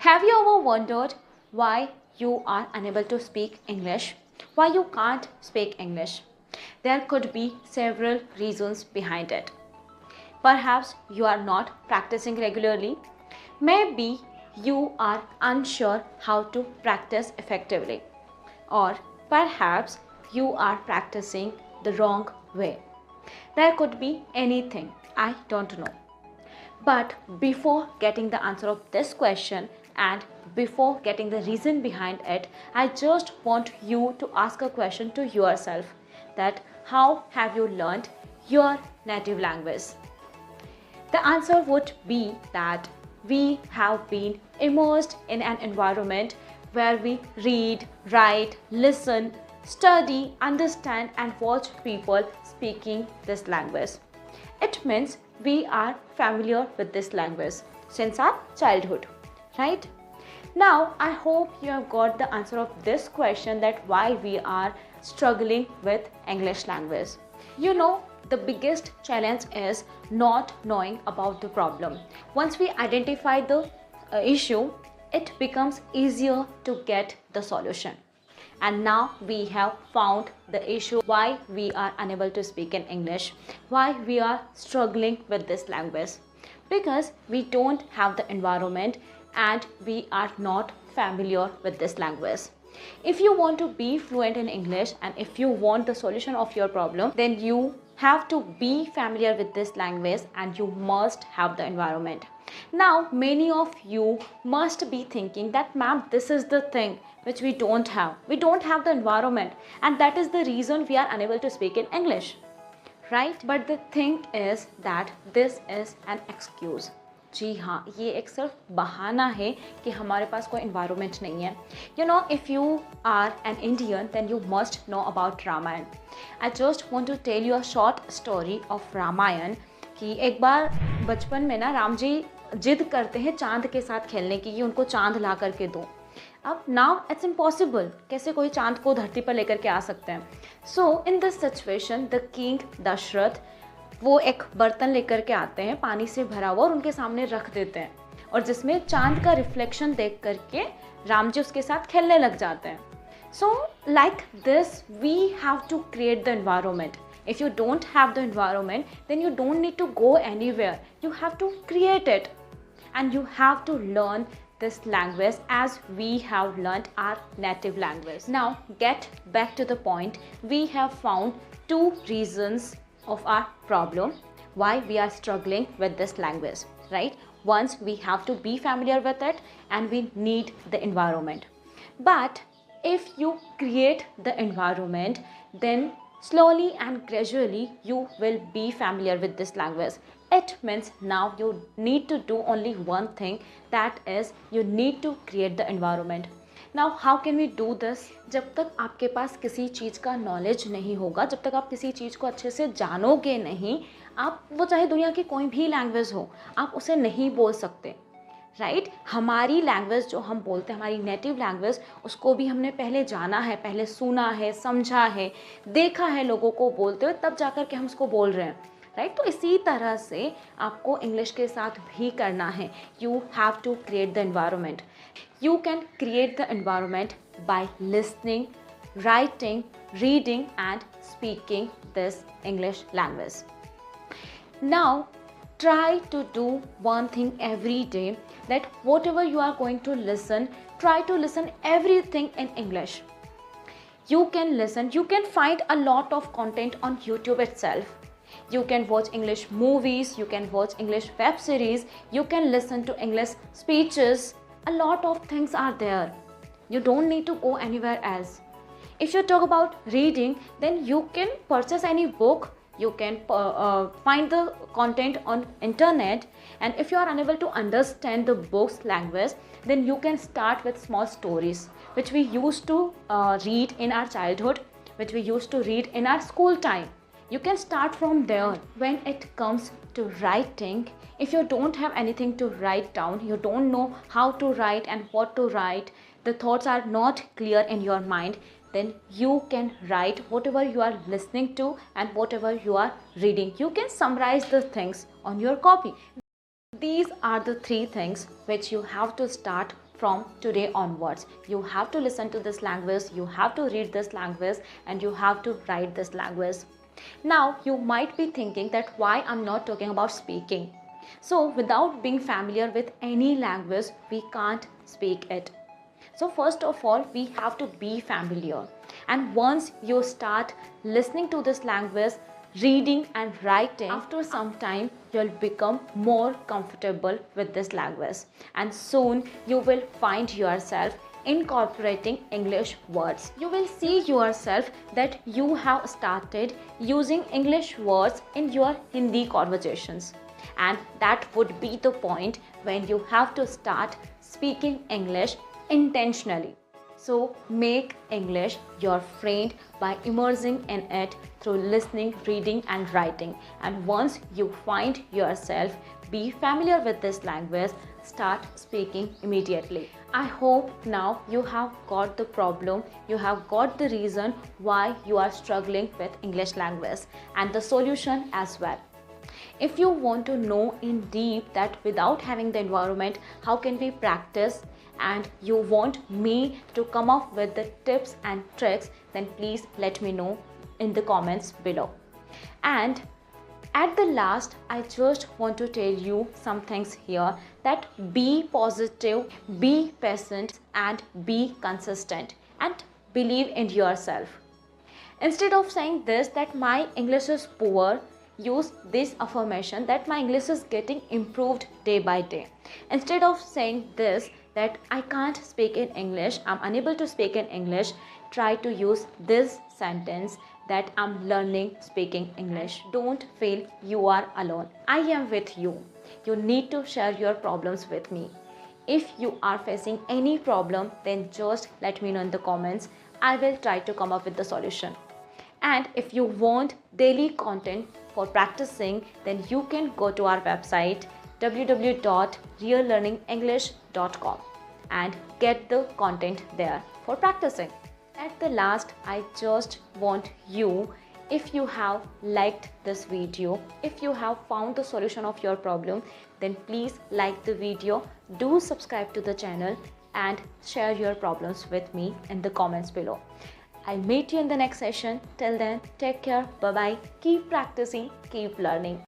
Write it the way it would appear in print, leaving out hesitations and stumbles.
Have you ever wondered why you are unable to speak English? Why you can't speak English? There could be several reasons behind it. Perhaps you are not practicing regularly. Maybe you are unsure how to practice effectively. Or perhaps you are practicing the wrong way. There could be anything. I don't know. But before getting the answer of this question and before getting the reason behind it, I just want you to ask a question to yourself, that how have you learned your native language? The answer would be that we have been immersed in an environment where we read, write, listen, study, understand and watch people speaking this language. It means we are familiar with this language since our childhood, right? Now, I hope you have got the answer of this question, that why we are struggling with English language. You know, the biggest challenge is not knowing about the problem. Once we identify the issue, it becomes easier to get the solution. And now we have found the issue why we are unable to speak in English, why we are struggling with this language. Because we don't have the environment and we are not familiar with this language. If you want to be fluent in English and if you want the solution of your problem, then you have to be familiar with this language and you must have the environment. Now, many of you must be thinking that, ma'am, this is the thing which we don't have. We don't have the environment, and that is the reason we are unable to speak in English, right? But the thing is that this is an excuse. जी हाँ, ये एक सिर्फ बहाना है कि हमारे पास कोई environment नहीं है. You know, if you are an Indian, then you must know about Ramayana. I just want to tell you a short story of Ramayana. कि एक बार बचपन में ना राम जी जिद करते हैं चांद के साथ खेलने की कि उनको चांद ला करके दो. अब नाउ इट्स इम्पॉसिबल, कैसे कोई चांद को धरती पर लेकर के आ सकते हैं. So in this situation the king Dasharatha वो एक बर्तन लेकर के आते हैं पानी से भरा हुआ और उनके सामने रख देते हैं, और जिसमें चांद का रिफ्लेक्शन देख करके राम जी उसके साथ खेलने लग जाते हैं. So like this we have to create the environment. If you don't have the environment, then you don't need to go anywhere. You have to create it. And you have to learn this language as we have learned our native language. Now, get back to the point. We have found two reasons of our problem, why we are struggling with this language, right? Once we have to be familiar with it and we need the environment. But if you create the environment, then slowly and gradually you will be familiar with this language. It means now you need to do only one thing, that is you need to create the environment. Now how can we do this? जब तक आपके पास किसी चीज़ का knowledge नहीं होगा, जब तक आप किसी चीज़ को अच्छे से जानोगे नहीं, आप वो चाहे दुनिया की कोई भी लैंग्वेज हो, आप उसे नहीं बोल सकते, राइट? हमारी लैंग्वेज जो हम बोलते हैं, हमारी नेटिव लैंग्वेज, उसको भी हमने पहले जाना है, पहले सुना है, समझा है, देखा है लोगों को बोलते हुए, तब जाकर के हम उसको बोल रहे हैं, राइट? तो इसी तरह से आपको इंग्लिश के साथ भी करना है. You have to create the environment. You can create the environment by listening, writing, reading and speaking this English language. Now try to do one thing every day, that whatever you are going to listen, try to listen everything in English. You can listen, you can find a lot of content on YouTube itself. You can watch English movies, you can watch English web series, you can listen to English speeches. A lot of things are there. You don't need to go anywhere else. If you talk about reading, then you can purchase any book. You can find the content on internet, and if you are unable to understand the book's language, then you can start with small stories which we used to read in our childhood, which we used to read in our school time. You can start from there. When it comes to writing, if you don't have anything to write down, you don't know how to write and what to write, the thoughts are not clear in your mind, then you can write whatever you are listening to and whatever you are reading. You can summarize the things on your copy. These are the three things which you have to start from today onwards. You have to listen to this language, you have to read this language, and you have to write this language. Now you might be thinking that why I'm not talking about speaking. So without being familiar with any language, we can't speak it. So first of all, we have to be familiar. And once you start listening to this language, reading and writing, after some time you'll become more comfortable with this language, and soon you will find yourself incorporating English words. You will see yourself that you have started using English words in your Hindi conversations, and that would be the point when you have to start speaking English intentionally. So make English your friend by immersing in it through listening, reading and writing. And once you find yourself be familiar with this language, start speaking immediately. I hope now you have got the problem, you have got the reason why you are struggling with English language and the solution as well. If you want to know in deep that without having the environment, how can we practice, and you want me to come up with the tips and tricks, then please let me know in the comments below. And at the last, I just want to tell you some things here, that be positive, be patient and be consistent, and believe in yourself. Instead of saying this that my English is poor, use this affirmation that my English is getting improved day by day. Instead of saying this that I can't speak in English, I'm unable to speak in English, try to use this sentence that I'm learning speaking English. Don't feel you are alone. I am with you. You need to share your problems with me. If you are facing any problem, then just let me know in the comments. I will try to come up with the solution. And if you want daily content for practicing, then you can go to our website www.reallearningenglish.com and get the content there for practicing. At the last, I just want you, if you have liked this video, if you have found the solution of your problem, then please like the video, do subscribe to the channel and share your problems with me in the comments below. I'll meet you in the next session. Till then, take care. Bye-bye. Keep practicing. Keep learning.